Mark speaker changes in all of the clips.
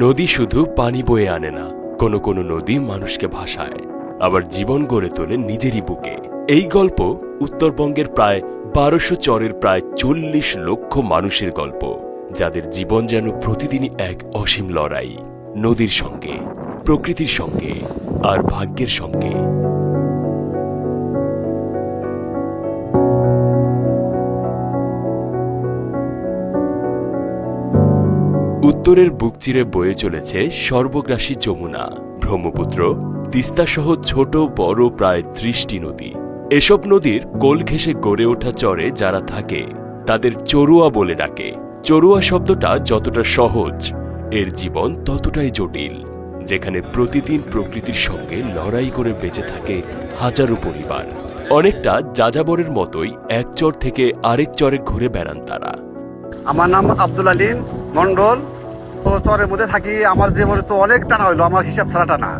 Speaker 1: নদী শুধু পানি বয়ে আনে না, কোনো কোনো নদী মানুষকে ভাসায়, আবার জীবন গড়ে তোলে নিজেরই বুকে। এই গল্প উত্তরবঙ্গের প্রায় ১২০০ চরের প্রায় ৪০ লক্ষ মানুষের গল্প, যাদের জীবন যেন প্রতিদিনই এক অসীম লড়াই, নদীর সঙ্গে, প্রকৃতির সঙ্গে আর ভাগ্যের সঙ্গে। উত্তরের বুক চিরে বয়ে চলেছে সর্বগ্রাসী যমুনা, ব্রহ্মপুত্র, তিস্তা সহ ছোট বড় প্রায় ৩০টি নদী। এসব নদীর কোল ঘেঁষে গড়ে ওঠা চরে যারা থাকে তাদের চরুয়া বলে ডাকে। চরুয়া শব্দটা যতটা সহজ, এর জীবন ততটাই জটিল, যেখানে প্রতিদিন প্রকৃতির সঙ্গে লড়াই করে বেঁচে থাকে হাজারো পরিবার। অনেকটা যাযাবরের মতোই এক চর থেকে আরেক চরে ঘুরে বেড়ান তারা।
Speaker 2: আমার নাম আব্দুল আলিম মন্ডল। তো চরের মধ্যে থাকি, আমার জীবনে তো অনেক টানা হইলো, আমার হিসাব ছাড়া টানা।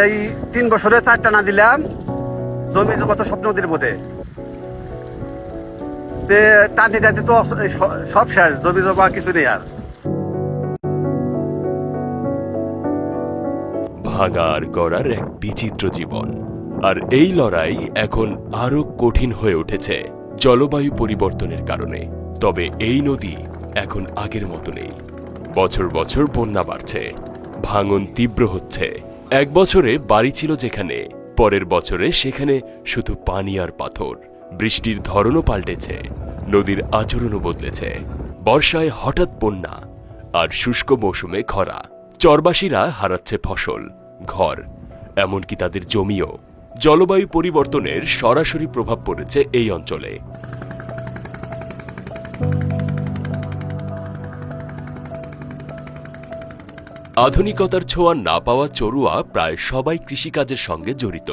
Speaker 2: এই ৩ বছরে ৪ টানা দিলাম জমি জগত সব নদীর মধ্যে। টানতে টানতে তো সব শেষ, জমি জমা কিছু নেই আর।
Speaker 1: ভাঙার গড়ার এক বিচিত্র জীবন, আর এই লড়াই এখন আরো কঠিন হয়ে উঠেছে জলবায়ু পরিবর্তনের কারণে। তবে এই নদী এখন আগের মতো নেই। বছর বছর বন্যা বাড়ছে, ভাঙন তীব্র হচ্ছে। এক বছরে বাড়ি ছিল যেখানে, পরের বছরে সেখানে শুধু পানি আর পাথর। বৃষ্টির ধরনও পাল্টেছে, নদীর আচরণও বদলেছে। বর্ষায় হঠাৎ বন্যা, আর শুষ্ক মৌসুমে খরা। চরবাসীরা হারাচ্ছে ফসল, ঘর, এমনকি তাদের জমিও। জলবায়ু পরিবর্তনের সরাসরি প্রভাব পড়েছে এই অঞ্চলে। আধুনিকতার ছোঁয়া না পাওয়া চরুয়া প্রায় সবাই কৃষিকাজের সঙ্গে জড়িত,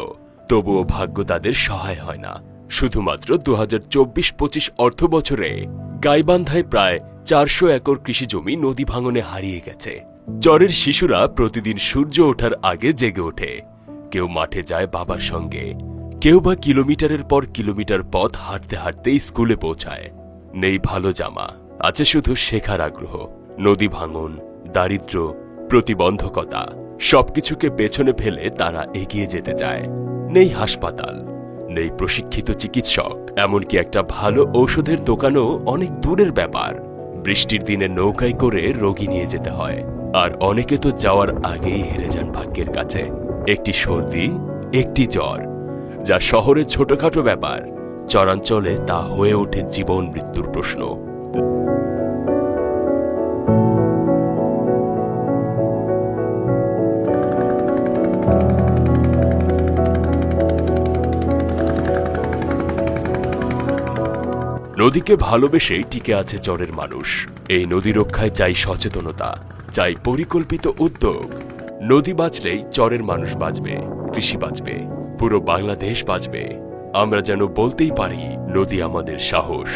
Speaker 1: তবুও ভাগ্য তাদের সহায় হয় না। শুধুমাত্র ২০২৪-২৫ অর্থ বছরে গাইবান্ধায় প্রায় ৪০০ একর কৃষি জমি নদী ভাঙনে হারিয়ে গেছে। চরের শিশুরা প্রতিদিন সূর্য ওঠার আগে জেগে ওঠে। কেউ মাঠে যায় বাবার সঙ্গে, কেউ বা কিলোমিটারের পর কিলোমিটার পথ হাঁটতে হাঁটতে স্কুলে পৌঁছায়। নেই ভালো জামা, আছে শুধু শেখার আগ্রহ। নদী ভাঙন, দারিদ্র্য, প্রতিবন্ধকতা সবকিছুকে পেছনে ফেলে তারা এগিয়ে যেতে চায়। নেই হাসপাতাল, নেই প্রশিক্ষিত চিকিৎসক, এমনকি একটা ভালো ঔষধের দোকানও অনেক দূরের ব্যাপার। বৃষ্টির দিনে নৌকায় করে রোগী নিয়ে যেতে হয়, আর অনেকে তো যাওয়ার আগেই হেরে যান ভাগ্যের কাছে। একটি সর্দি, একটি জ্বর, যা শহরে ছোটখাটো ব্যাপার, চরাঞ্চলে তা হয়ে ওঠে জীবন মৃত্যুর প্রশ্ন। নদীকে ভালোবেসেই টিকে আছে চরের মানুষ। এই নদী রক্ষায় চাই সচেতনতা, চাই পরিকল্পিত উদ্যোগ। নদী বাঁচলেই চরের মানুষ বাঁচবে, কৃষি বাঁচবে, পুরো বাংলাদেশ বাঁচবে। আমরা যেন বলতেই পারি, নদী আমাদের সাহস।